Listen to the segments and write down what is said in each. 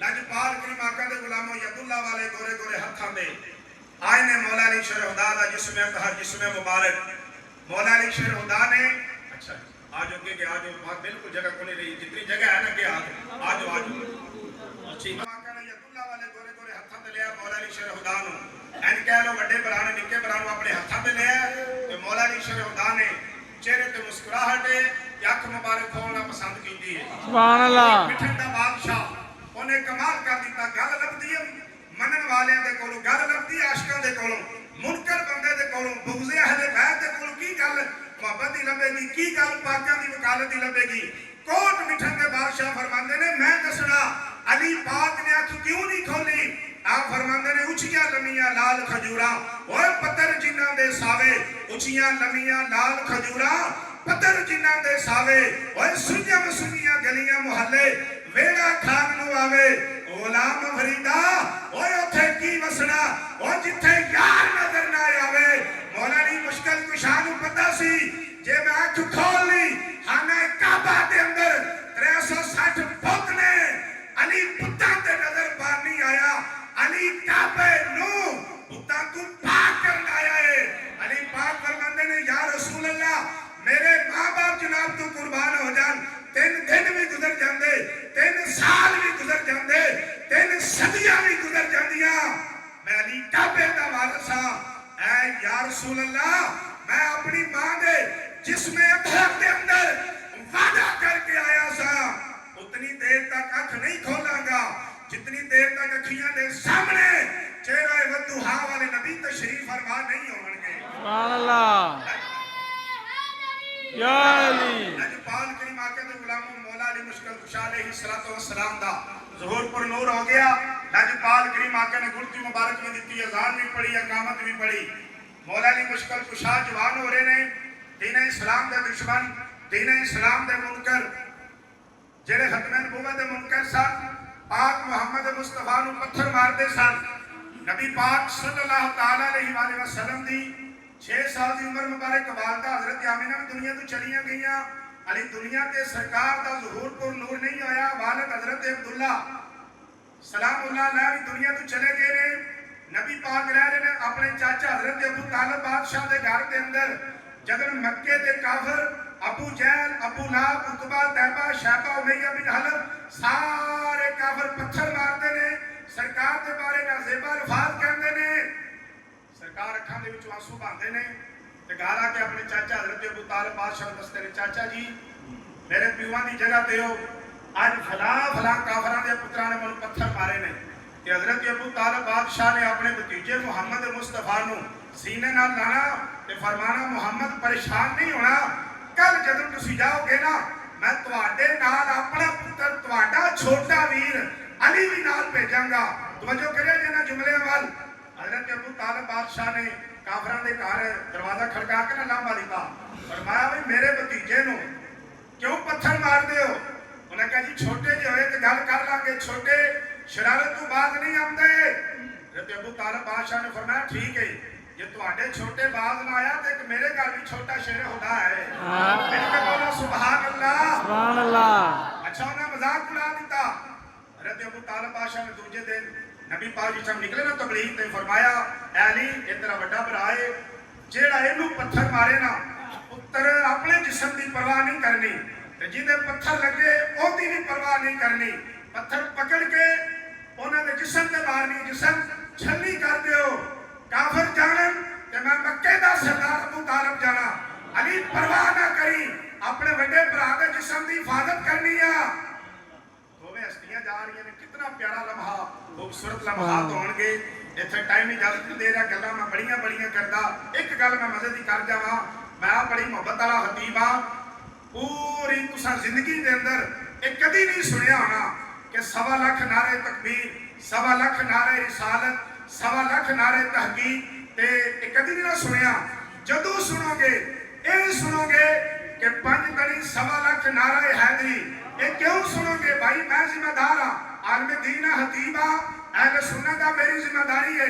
लजपाल करीम आका दे गुलामों यदुल्ला वाले गोरे गोरे हत्थां दे आए ने मौला अली शेर खुदा दा जिस्म तहर जिस्म मुबारक मौला अली शेर खुदा ने अच्छा आज ओके के आज बात बिल्कुल जगह को नहीं रही जितनी जगह है ना के आज ठीक आका ने यदुल्ला वाले गोरे गोरे हत्थां ते लिया मौला अली शेर खुदा नु एन कह लो बड़े भरा ने निक्के भरा नु अपने हत्थां ते लिया ते मौला अली शेर खुदा ने चेहरे ते मुस्कुराहट अख मुबारक खोलना पसंद कीती है सुभान अल्लाह मिठन दा बादशाह ओने कमाल कर दिता गल लभदी है मनन वालियां दे कोलों गल लभदी आशिकां दे कोलों मुनकर बंदे दे कोलों बुग़्ज़े अहले बैत दे कोलों की गल मोहब्बत दी लभेगी की गल पाकां दी वकालत दी लभेगी कोट मिठन दे बादशाह फरमांदे ने मैं दसना अली पाक ने अख क्यों नहीं खोली आप फरमांदे ने उचियां लमियां लाल खजूरा ओए पत्थर जिन्हां दे सावे उचियां लमियां लाल खजूरा पत्थर जिन्हां दे सावे ओए सुनियां सुनियां गलियां मुहल्ले वेड़ा खान नु आवे गुलाम फरीदा ओए उथे की वसना ओ जिथे यार नजर ना आवे मौला दी मुश्किल कुशा नु पता सी जे मैं अख खोल ली खाना काबा दे अंदर 360 फुट ने अली पुत्तां ते नजर बार नहीं आया अली काबे नु पुत्तां को पाक करन आया है अली पाक फरमांदे ने या रसूल अल्लाह मेरे मां बाप जनाब तो कुर्बान हो जान 3 दिन भी गुजर जांदे 3 साल भी गुजर जांदे 3 सदियां भी गुजर जांदियां मैं अली काबे दा वारिस हां ऐ या रसूल अल्लाह मैं अपनी मां दे जिस्म अतहर दे अंदर वादा करके आया सा उतनी देर तक अख नहीं खोलांगा जितनी देर तक अखियां दे सामने चेहरा वद्दुहा वाले नबी तशरीफ फरमा नहीं होंगे सुभान अल्लाह या अली लजपाल करीम आका दे गुलामों मौला अली मुश्किल कुशा अलैहिस्सलातु वस्सलाम दा ज़ुहूर पर नूर हो गया लजपाल करीम आका ने गुरती मुबारक भी दी अज़ान भी पढ़ी इकामत भी पढ़ी मौला अली मुश्किल कुशा जवान हो रहे ने दीन इस्लाम दे दुश्मन दीन इस्लाम दे मुनकर जेड़े खत्मे नबूवत दे मुनकर सन पाक मोहम्मद मुस्तफा नु पत्थर मारदे सन नबी पाक सल्लल्लाहु तआला अलैहि वसल्लम दी 6 साल की उम्र मुबारक वालदा हजरत आमिना भी दुनिया तो चलियां गईयां अली दुनिया ते सरकार दा ज़ुहूर पर नूर नहीं होया वालिद हजरत अब्दुल्ला सलामुल्लाह अलैहि भी दुनिया तो चले गए ने नबी पाक रह रहे ने अपने चाचा हजरत अबू तालिब बादशाह दे घर के अंदर जदन मक्के दे काफिर अबू जहल अबू लहब उतबा तैबा शैबा उमैया बिन हलफ सारे काफिर पत्थर मारते ने सरकार के बारे नाज़ेबा अल्फाज कहते ने सरकार अखां दे विचों आंसू बहांदे ने ते घर आके अपने चाचा हजरत अबू तालिब बादशाह दसते ने चाचा जी मेरे पिओ दी जगह ते हो आज फला काफिरां दे पुत्रां ने मैनूं पत्थर मारे ने ते हजरत अबू तालिब बादशाह ने अपने भतीजे मुहम्मद मुस्तफा नूं सीने नाल लाना ते फरमाना मुहम्मद परेशान नहीं होना कल जदों तुसीं जाओगे ना मैं तुहाडे नाल अपना पुत्र तुहाडा छोटा वीर अली भी नाल भेजांगा तवज्जो करियो जिन्हां जुमलियां वाल हजरत अबू तालिब बादशाह ने काफिरां दे घर दरवाजा खड़का के ना लांबा दिता फरमाया भाई मेरे भतीजे नूं क्यों पत्थर मारदे हो उन्हें कहा जी छोटे जे होए ते गल कर लांगे छोटे शरारत तो बात नहीं आंदे हजरत अबू तालिब बादशाह ने फरमाया ठीक है जे तुहाडे छोटे बाज ना आया तो एक मेरे घर भी छोटा शेर खुदा है मैंने बोला सुभान अल्लाह अच्छा उन्हें मजाक उड़ा दिता हजरत अबू तालिब बादशाह ने दूजे दिन नबी पाक जी जब निकले ना तबलीग ते फरमाया ऐ अली ये तेरा बड़ा भरा है जेड़ा इनू पत्थर मारे ना पुत्र अपने जिस्म की परवाह नहीं करनी ते जिदे पत्थर लगे ओदी भी परवाह नहीं करनी पत्थर पकड़ के उन्हां दे जिस्म ते मारनी जिस्म छली कर दियो काफिर जानन ते मैं मक्के दा सरदार अबू तालिब जाना अली परवाह ना करी अपने बड़े भरा दे जिस्म की हिफाजत करनी है दोवें हस्तियां जा रही ने कितना प्यारा लम्हा खूबसूरत लम्हात होणगे इत्थे टाइम ही इजाजत नहीं दे रहा गल्लां मैं बड़ियां करदा एक गल मैं मजे दी कर जावां मैं बड़ी मोहब्बत वाला हतीब हां पूरी तुसां जिंदगी दे अंदर एक कदी नहीं सुनिया होना कि 1.25 लाख नारे तकबीर 1.25 लाख नारे रिसालत 1.25 लाख नारे तहकीक ते कदी नहीं सुनिया जदों सुनोगे ये सुनोगे कि 5 तनी 1.25 लाख नारा हैदरी ये क्यों सुनोगे भाई मैं जिम्मेदार हाँ आलम दीन हतीबा अहले सुन्नत दा मेरी जिम्मेदारी है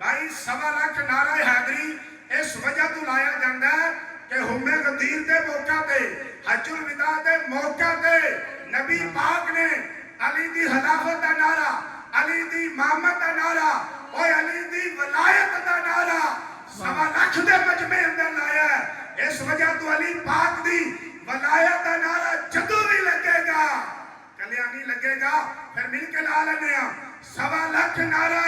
भाई 1.25 लाख नारा हैदरी इस वजह तो लाया जाता है कि हुम्मे गदीर दे मौका ते हज्जुल विदा दे मौका ते नबी पाक ने अली दी खिलाफत दा नारा, अली दी इमामत दा नारा, ओए अली दी वलायत दा नारा 1.25 लाख दे मजमे अंदर लाया है। इस वजह तो अली पाक दी वलायत दा नारा जदों भी लगेगा, कलिया नहीं लगेगा, फिर मिल के ला लेने 1.25 लाख नारा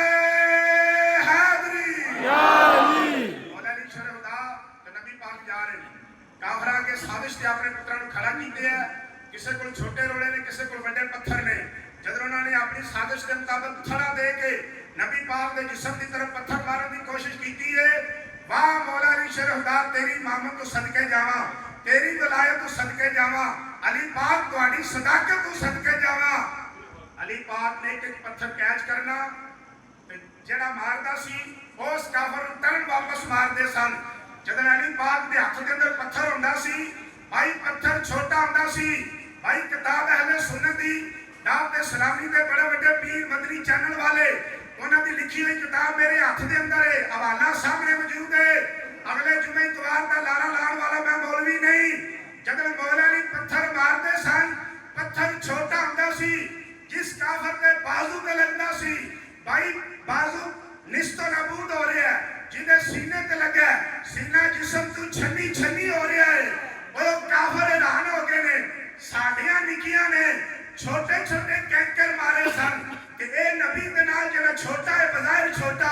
हैदरी या अली। मौला अली शरफदा ते नबी पाक जा रहे हैं, काफरा के साजिश ते अपने पुत्रां नूं खड़ा कीते है। किसी को छोटे रोड़े ने, किसी को बड़े पत्थर ने। जब उन्होंने अपनी साजिश के मुताबिक थड़ा दे के नबी पाक के जिस्म की तरफ पत्थर मारने की कोशिश की है, वाह मौला अली शरफदा तेरी इमामत तो सदके जावा, तेरी वलायत तो सदके जावा, अली पाक तुम्हारी सदाकत तो सदके जावा। अली पाक ने एक पत्थर कैच करना, जेड़ा मारदा सी उस काफर नूं टर्न वापस मारदे सन। जदों अली पाक दे हत्थ दे अंदर पत्थर हुंदा सी, भाई पत्थर छोटा हुंदा सी, भाई किताब अहले सुन्नत दी दावत इस्लामी दे बड़े बड़े पीर मदनी चैनल वाले उन्हां दी लिखी हुई किताब मेरे हाथ दे अंदर है, हवाला सामने मौजूद है। अगले जुमे इतवार का लारा लाण वाला मैं मौलवी नहीं। जदों मौला अली पत्थर मारदे सन, पत्थर छोटा हुंदा सी, जिस काफर दे बाजू ते लगदा सी, भाई बाजू निस्तो नबूद हो रहा है, जिहदे सीने ते लगा सीना जिस्म तो छन्नी छन्नी हो रहा है। वो काफर हैरान हो गए ने, साडियां निकियां ने छोटे छोटे कैंकर मारे सन कि ए नबी दे नाल जेड़ा छोटा है, बजाहिर छोटा,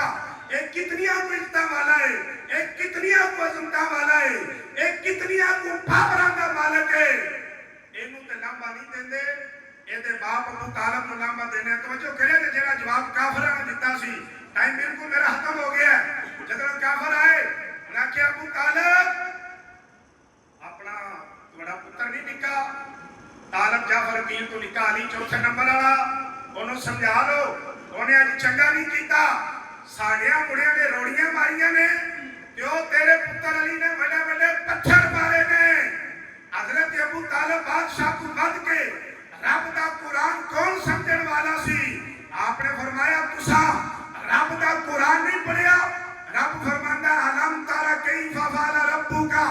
ये कितनियां इज्जतां वाला है, ये कितनियां अजमतां वाला है, ये कितनियां पावरां दा मालिक है। इनू ते लांबा नहीं देंदे, ਇਹਦੇ बाप अबू तालिब ਨੂੰ ਲਾਂਭਾ देने। तवज्जो करे ते जेड़ा जवाब काफरां ने दिता सी, टाइम बिल्कुल मेरा खत्म हो गया। जदों काफर आए उन्हें आख्या अबू तालिब अपना बड़ा पुत्र नहीं निका, तालिब जाफर मीर तो निका अली चौथे नंबर वाला, उन्होंने समझा लो, उन्हें अज चंगा नहीं किया, साड़िया मुड़िया ने रोड़ियां मारिया ने, तो तेरे पुत्र अली ने बड़े बड़े पत्थर मारे ने। हजरत अबू तालिब बादशाह को मद के रब दा कुरान कौन समझण वाला सी, आपने फरमाया तुसा रब दा कुरान नहीं पढ़िया। रब फरमांदा अलम तारा कैफा फअला रब्बुका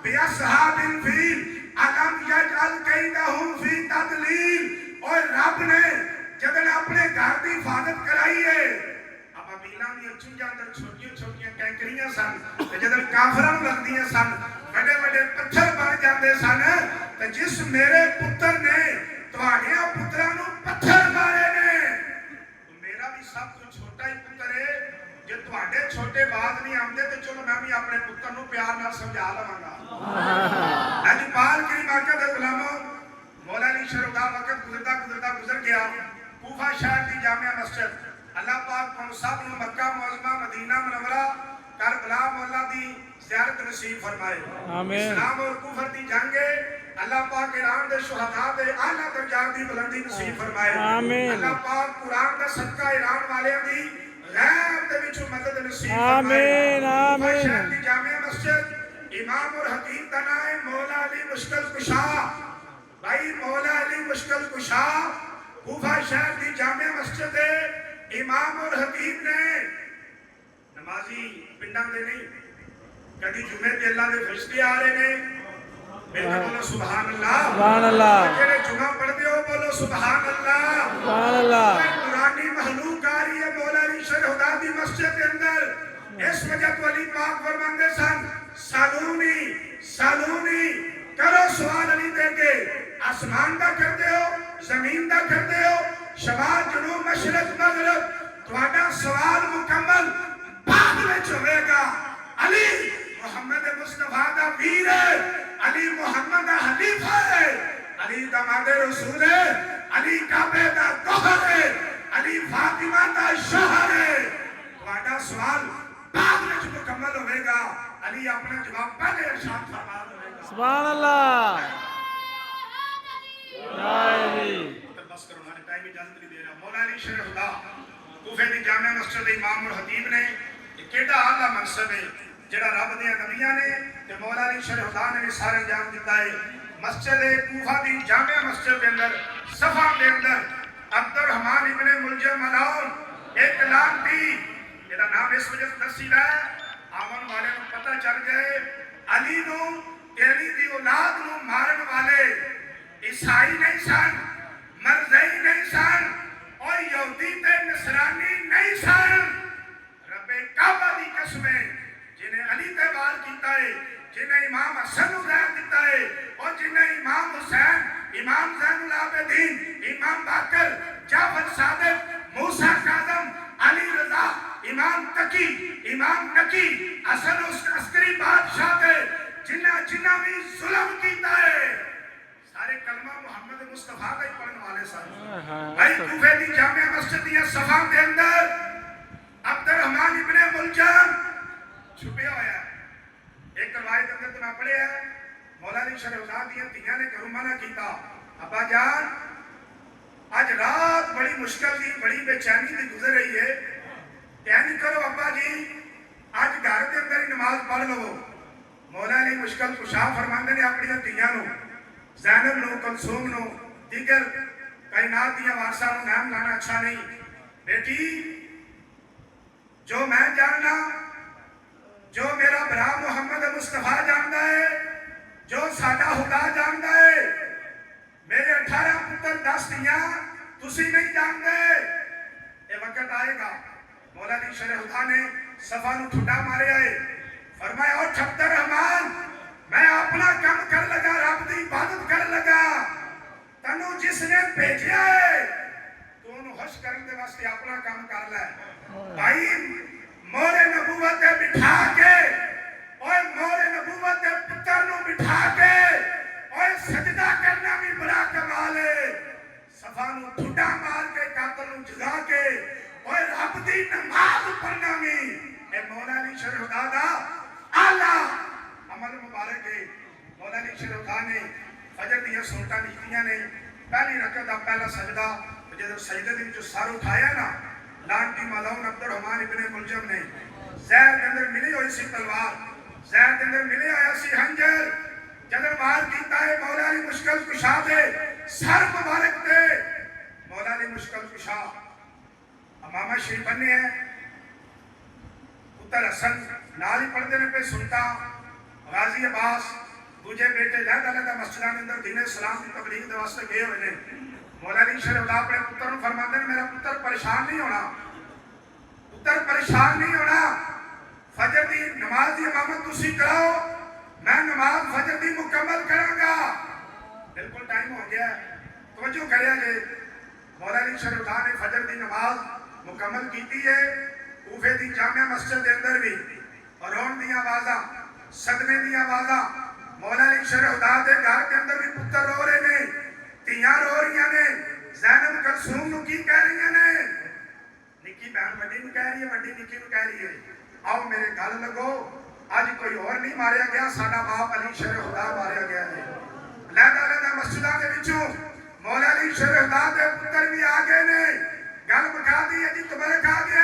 बिअसहाबिल फील अलम यजअल कैदहुम फी तदलील। और रब ने जदन अपने घर की हिफाजत कराई है, अब अबीलां दी चुंझां अंदर छोटियां छोटियां कैंकरियां सन, ते जदन काफरां नूं लगदियां सन बड़े बड़े पत्थर बन जांदे सन। ते जिस मेरे पुत्र ने तुहाड़ियां पुत्रां नूं पत्थर मारे ने, मेरा भी सब तो छोटा ही पुत्र है। जे तुहाडे छोटे बात नहीं आंदे तो चलो मैं भी अपने पुत्र नूं प्यार नाल समझा लवांगा। अज पाल करीम आका दे गुलामों, मौला अली शरफदा वक्त गुजरदा गुजरदा गुजर गया। कूफा शहर की जामिया मस्जिद अल्लाह पाक को सब नूं मक्का मुअज़्ज़मा मदीना मुनव्वरा करबला मौला दी ज़ियारत नसीब फरमाए। आमीन। इस्लाम और कुफर दी जंग अल्लाह पाक ईरान दे शुहदा दे आला दर्जात दी बुलंदी नसीब फरमाए। आमीन। अल्लाह पाक कुरान दा सदका ईरान वालियां दी गैब दे विचों मदद नसीब फरमाए। आमीन आमीन। शहर दी जामिया मस्जिद इमाम और हकीम दा नाम है मौला अली मुश्किल कुशा। भाई मौला अली मुश्किल कुशा कूफा शहर दी जामिया मस्जिद दे इमाम और हकीम ने नमाजी पिंडां दे नहीं, कभी जुमे ते अल्लाह दे फरिश्ते आ रहे ने, बेटा बोलो सुभान अल्लाह सुभान अल्लाह। जेड़े जुमा पढ़दे हो बोलो सुभान अल्लाह सुभान अल्लाह। कुरानी महलूक आ रही है मौला अली शरफदा दी मस्जिद के अंदर। इस वजह तो अली पाक फरमाते सन सालूनी सालूनी, करो सवाल अली देके। आसमान दा करदे हो, जमीन दा करदे हो, शमाल जनूब मशरक मगरब, तुहाडा सवाल मुकम्मल बाद विच होवेगा। अली मुहम्मद मुस्तफा दा वीर है, अली मुहम्मद दा खलीफा है, अली दामाद रसूल है, अली काबे दा गौहर है, अली फातिमा दा शोहर है। तुहाडा सवाल बाद विच मुकम्मल होवेगा। अली अपना जवाब पहले इरशाद फरमा देगा। सुभान अल्लाह या अली। बस करो ना, टाइम इजाजत नहीं दे रहा। मौला अली शरफदा कूफे दी जामिया मस्जिद इमाम और खतीब ने केड़ा आला मनसब है जेड़ा रब दे नबियां ने ते मौला अली शरफदा ने भी सारे अंजाम दिता है। मस्जिद कूफा दी जामिया मस्जिद के अंदर सफा के अंदर अब्दुल रहमान इब्ने मुलजम मलाउन एक ऐलान दी, जेड़ा नाम इस वजह से दसीदा है आवन वाले को पता चल जाए अली नु तेरी दी औलाद नु मारन वाले ईसाई नहीं सन, मरज़ई नहीं सन, में जिन्हें अली ते वार कीता है, जिन्हें इमाम हसन नूं गैर दिता है और जिन्हें इमाम हुसैन, इमाम ज़ैनुल आबिदीन, इमाम बाकर, जाफर सादिक, मूसा काज़म, अली रज़ा, इमाम तकी, इमाम नकी, हसन अस्करी बादशाह के जिन्ना भी जुल्म कीता है सारे कलमा मुहम्मद मुस्तफा का ही पढ़ने वाले सन। भाई कूफे दी जामिया मस्जिद दी सफा के अंदर अब्दुर्रहमान इब्ने मुलजम छुपया होया। एक रवायत अंदर तो मैं पढ़िया मौला अली शरीफ दी तियां ने घरों मना कीता, अब्बा जान आज रात बड़ी मुश्किल दी, बड़ी बेचैनी दी गुजर रही है, क्या नहीं करो अब्बा जी आज घर के अंदर ही नमाज पढ़ लो। मौला अली मुश्किल कुशा फरमांदे ने अपनी तियां नूं, ज़ैनब नूं, कुलसूम नूं, दीगर कायनात दी वारसां नूं नाम लाना अच्छा नहीं। बेटी जो मैं जानना, जो मेरा भरा मुहम्मद मुस्तफा जानता है, जो साडा खुदा जानता है, मेरे 18 पुत्र 10 दियां तुसी नहीं जानते। ये वक्त आएगा मौला अली शरीफ ने सफा नूं ठुड्डा मारे आए, फरमाया ओ अब्दुर्रहमान मैं अपना काम कर लगा, रब की इबादत कर लगा, तनु जिसने भेजा है तू उन्हें खुश करने के वास्ते अपना काम कर ले। भाई मोरे नबूवत बिठा के और मोरे नबूवत पुत्र नूं बिठा के और सजदा करना भी बड़ा कमाल है। सफा नूं ठुड्डा मार के कातल नूं जगा के और रब दी नमाज पढ़ना भी ए मौला अली शरीफ दा आला अमल मुबारक है। मौला अली शरीफ ने फजर दी सुन्नतां लिखियां ने, पहली रकअत दा पहला सजदा जदों सजदे दे विच सर उठाया ना, लानती मलऊन अब्दुर्रहमान इब्ने मुलजम ने ज़हर के अंदर मिली हुई सी तलवार, ज़हर के अंदर मिले आया सी हंजर, जदों वार कीता है मौला अली मुश्किल कुशा दे सर मुबारक ते। मौला अली मुश्किल कुशा अमामा शरीफ बने है, पुत्र हसन नाल ही पढ़ते ने पे सुनता, गाजी अब्बास दूजे बेटे लहदा मस्जिदां दे अंदर दीन इस्लाम की तबलीग दे वास्ते गए हुए ने। मौला अली शरीफ अपने पुत्र नूं फरमांदे ने मेरा पुत्र परेशान नहीं होना, पुत्र परेशान नहीं होना, फजर दी नमाज दी इमामत तुसी कराओ, मैं नमाज फजर दी मुकम्मल करांगा। बिल्कुल टाइम हो गया, तवज्जो करिया जे। मौला अली शरीफ ने फजर दी नमाज मुकम्मल कीती है। कूफे दी जामिया मस्जिद के अंदर भी रोन दी आवाज़ां, सदमे दी आवाज़ां, मौला अली शरीफ दे घर के अंदर भी पुत्र रो रहे ने, तियां रो रही ने, ज़ैनब कुलसूम नूं की कह रही ने, निक्की बहन वड्डी नूं कह रही है, वड्डी निक्की नूं कह रही है आओ मेरे गल लगो, अज कोई और नहीं मारिया गया, साडा बाप अली शरीफ मारिया गया है। लहदा मस्जिदां दे विचों मौला अली शरीफ दे पुत्र भी आ गए ने, गल मुका दी है जी तुम्हारे खा गया